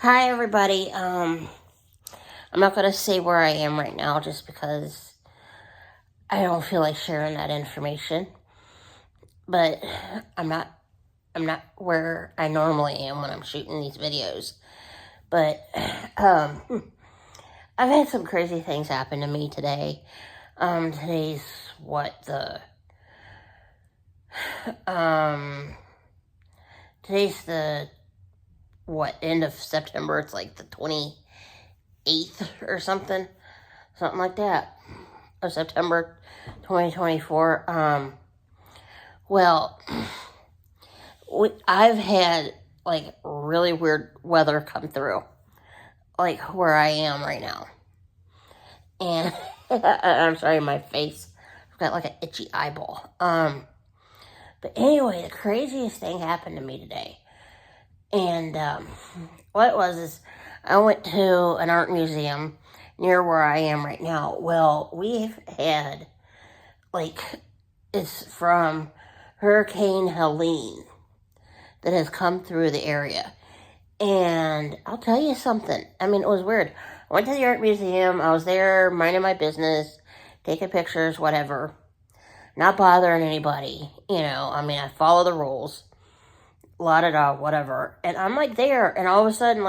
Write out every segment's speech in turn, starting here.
Hi, everybody. I'm not going to say where I am right now just because I don't feel like sharing that information. But I'm not where I normally am when I'm shooting these videos. But I've had some crazy things happen to me today. Today's end of September. It's like the 28th or something like that, of September 2024. Well, I've had like really weird weather come through, like where I am right now. And I'm sorry, my face, I've got like an itchy eyeball. But anyway, the craziest thing happened to me today. And what it was is I went to an art museum near where I am right now. Well, we've had, it's from Hurricane Helene that has come through the area. And I'll tell you something. I mean, it was weird. I went to the art museum. I was there minding my business, taking pictures, whatever. Not bothering anybody. I follow the rules. La-da-da, whatever. And I'm like there, and all of a sudden,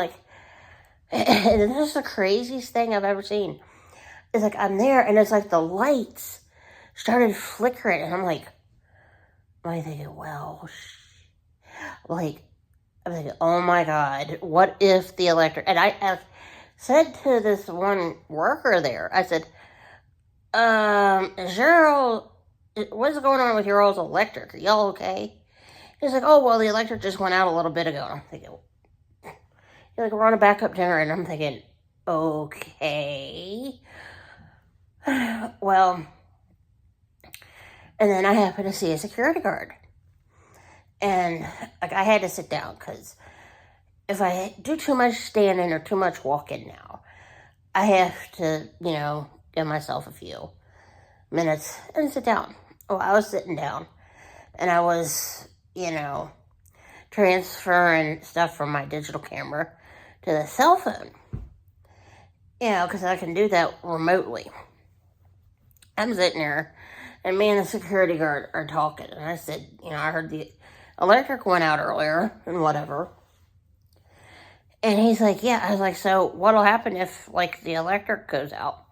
and this is the craziest thing I've ever seen. It's like I'm there, and it's like the lights started flickering, and I'm thinking, well, I'm thinking, oh my God, what if the electric, and I said to this one worker there, I said, what's going on with your all's electric? Are y'all okay? He's like, oh, well, the electric just went out a little bit ago. And I'm thinking, you're like, we're on a backup generator. And I'm thinking, okay. Well, and then I happened to see a security guard. And I had to sit down because if I do too much standing or too much walking now, I have to, give myself a few minutes and sit down. Well, I was sitting down and I was, transferring stuff from my digital camera to the cell phone. Because I can do that remotely. I'm sitting there, and me and the security guard are talking. And I said, I heard the electric went out earlier and whatever. And he's like, yeah. I was like, so what'll happen if, the electric goes out?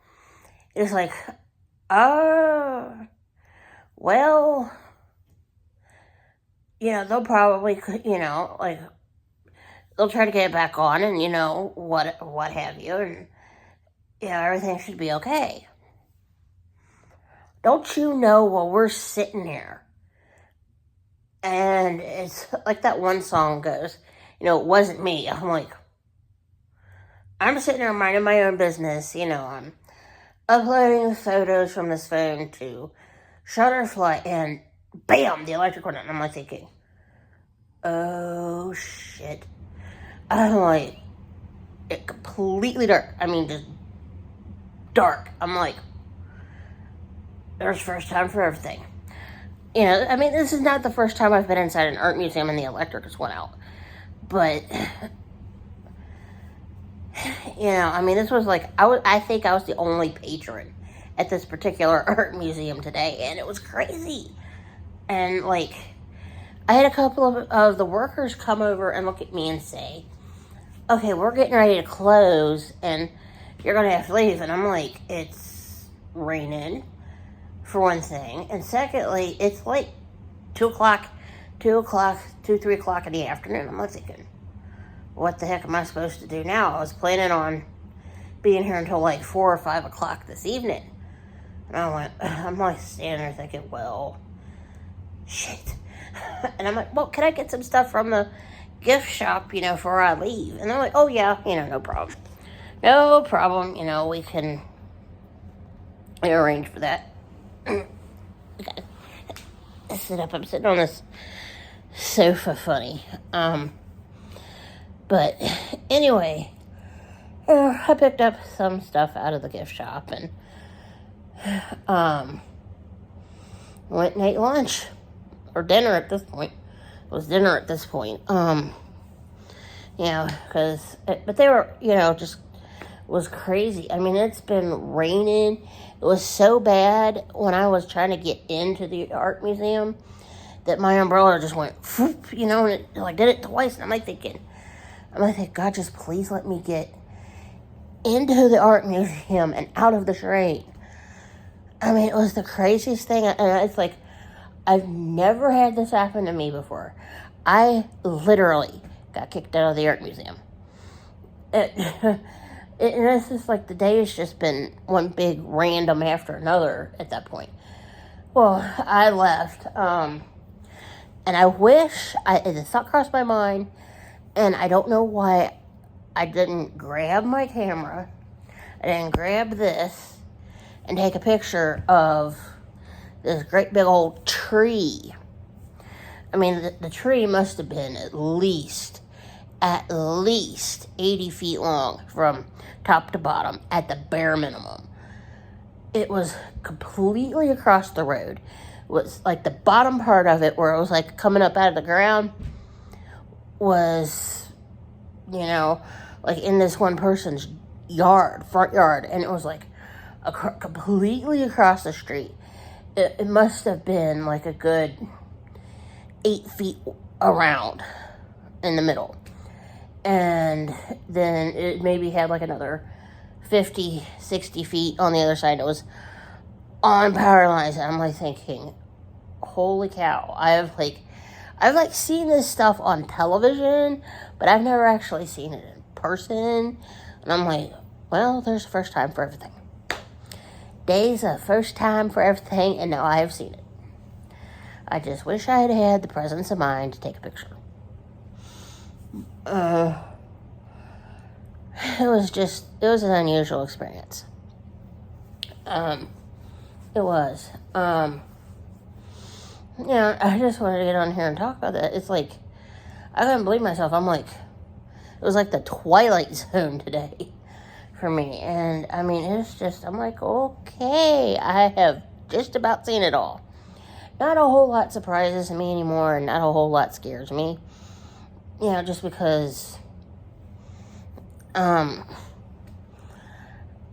It's like, well, they'll probably, they'll try to get it back on and, what have you. And, everything should be okay. Don't you know, while we're sitting here, and it's like that one song goes, it wasn't me. I'm sitting there minding my own business. I'm uploading photos from this phone to Shutterfly, and bam, the electric went out. And I'm thinking, oh shit. I'm it completely dark. I mean, just dark. I'm there's first time for everything. This is not the first time I've been inside an art museum and the electric just went out. But, this was I think I was the only patron at this particular art museum today, and it was crazy. And, I had a couple of the workers come over and look at me and say, okay, we're getting ready to close, and you're going to have to leave. And I'm it's raining, for one thing. And secondly, it's 2 o'clock, 3 o'clock in the afternoon. I'm thinking, what the heck am I supposed to do now? I was planning on being here until 4 or 5 o'clock this evening. And I'm standing there thinking, well, shit. And I'm well, can I get some stuff from the gift shop, before I leave? And they're oh yeah, no problem. No problem, we can arrange for that. Okay. Sit up. I'm sitting on this sofa funny. But anyway, I picked up some stuff out of the gift shop and went and ate lunch. Or dinner at this point. It was dinner at this point. because, but they were, just was crazy. I mean, it's been raining. It was so bad when I was trying to get into the art museum that my umbrella just went, whoop, and it did it twice. And I'm like thinking, God, just please let me get into the art museum and out of the terrain. I mean, it was the craziest thing. And it's like, I've never had this happen to me before. I literally got kicked out of the art museum. And it's just like the day has just been one big random after another at that point. Well, I left. And I wish, the thought crossed my mind, and I don't know why I didn't grab my camera. I didn't grab this and take a picture of this great big old tree. I mean, the tree must have been at least 80 feet long from top to bottom at the bare minimum. It was completely across the road. It was like the bottom part of it where it was like coming up out of the ground was, like in this one person's front yard, and it was like completely across the street. It must have been like a good 8 feet around in the middle. And then it maybe had like another 50, 60 feet on the other side. It was on power lines. And I'm like thinking, holy cow. I've seen this stuff on television, but I've never actually seen it in person. And I'm like, well, there's a first time for everything. Days of first time for everything, and now I have seen it. I just wish I had had the presence of mind to take a picture. It was an unusual experience. It was. I just wanted to get on here and talk about that. It's like, I couldn't believe myself. I'm like, it was like the Twilight Zone today for me. And I mean, it's just, I'm like, okay, I have just about seen it all. Not a whole lot surprises me anymore, and not a whole lot scares me. Just because,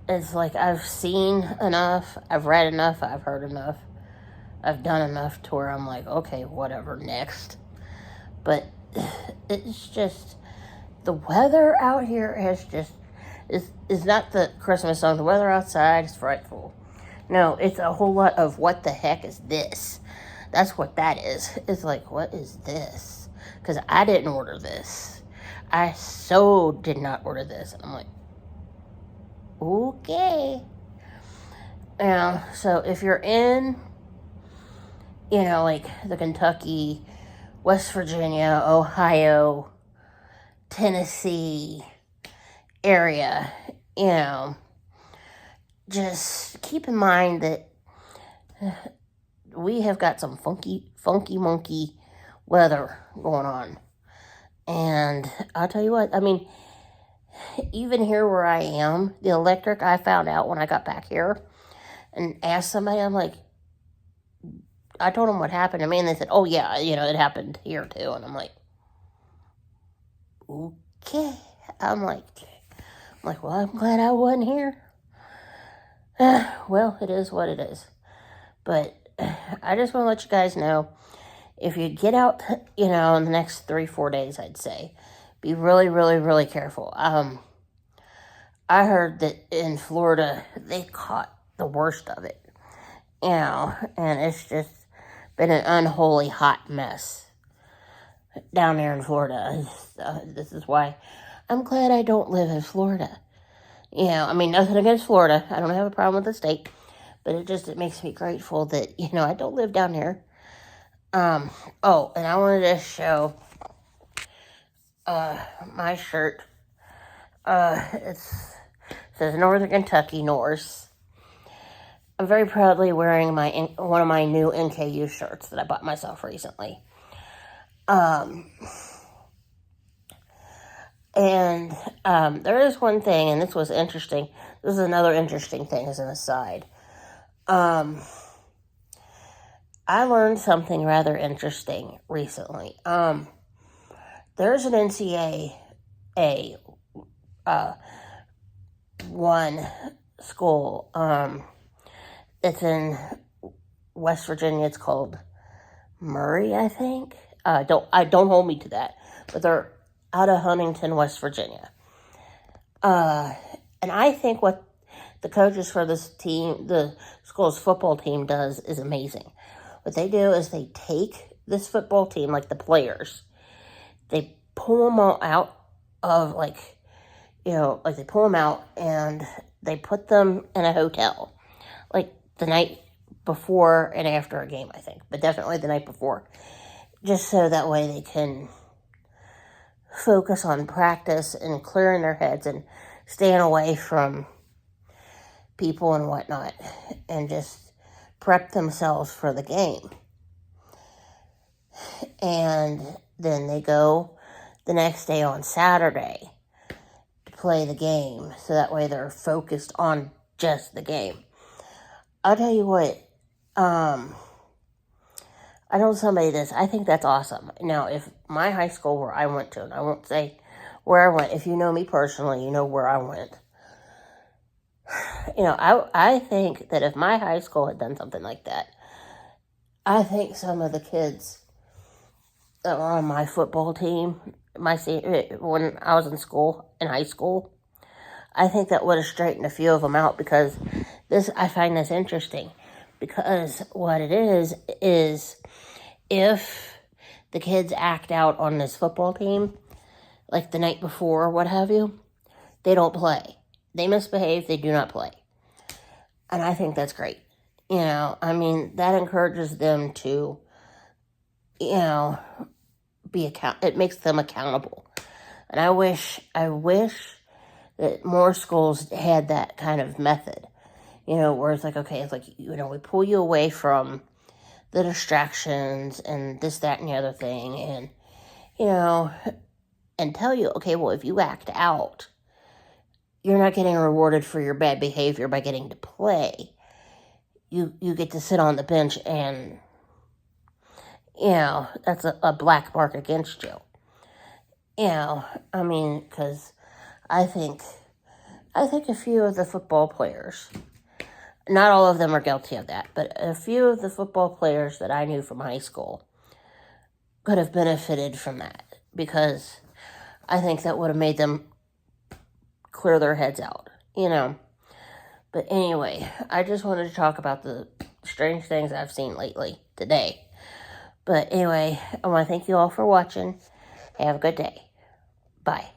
it's like I've seen enough, I've read enough, I've heard enough, I've done enough to where I'm like, okay, whatever, next. But it's just, the weather out here is not the Christmas song. The weather outside is frightful. No, it's a whole lot of what the heck is this? That's what that is. It's like, what is this? Because I didn't order this. I so did not order this. And I'm like, okay. So if you're in, like the Kentucky, West Virginia, Ohio, Tennessee area, just keep in mind that we have got some funky monkey weather going on. And I'll tell you what, I mean, even here where I am, the electric, I found out when I got back here and asked somebody, I'm like, I told them what happened to me, and they said, oh yeah, it happened here too. And I'm like, okay. I'm like, well, I'm glad I wasn't here. Well, it is what it is. But I just want to let you guys know, if you get out, in the next 3-4 days, I'd say, be really, really, really careful. I heard that in Florida, they caught the worst of it, and it's just been an unholy hot mess down there in Florida. This is why I'm glad I don't live in Florida. I mean, nothing against Florida. I don't have a problem with the state, but it makes me grateful that, I don't live down here. Oh, and I wanted to show, my shirt. It says Northern Kentucky Norse. I'm very proudly wearing one of my new NKU shirts that I bought myself recently. And there is one thing, and this was interesting. This is another interesting thing as an aside. I learned something rather interesting recently. There's an NCA a one school. It's in West Virginia. It's called Murray, I think. Don't hold me to that, but they're out of Huntington, West Virginia. And I think what the coaches for this team, the school's football team, does is amazing. What they do is they take this football team, like the players, they pull them all out of they pull them out and they put them in a hotel, like the night before and after a game, I think, but definitely the night before, just so that way they can focus on practice and clearing their heads and staying away from people and whatnot, and just prep themselves for the game. And then they go the next day on Saturday to play the game, so that way they're focused on just the game. I'll tell you what, I told somebody this, I think that's awesome. Now, if my high school where I went to, and I won't say where I went, if you know me personally, you know where I went. I think that if my high school had done something like that, I think some of the kids that were on my football team, when I was in high school, I think that would have straightened a few of them out, because I find this interesting, because what it is if the kids act out on this football team, like the night before or what have you, they don't play. They misbehave, they do not play. And I think that's great. That encourages them to, it makes them accountable. And I wish that more schools had that kind of method, where it's like, okay, it's like, we pull you away from the distractions and this, that, and the other thing, and, and tell you, okay, well, if you act out, you're not getting rewarded for your bad behavior by getting to play. You get to sit on the bench, and, that's a black mark against you. Because I think a few of the football players, not all of them are guilty of that, but a few of the football players that I knew from high school could have benefited from that, because I think that would have made them clear their heads out, But anyway, I just wanted to talk about the strange things I've seen lately today. But anyway, I want to thank you all for watching. Have a good day. Bye.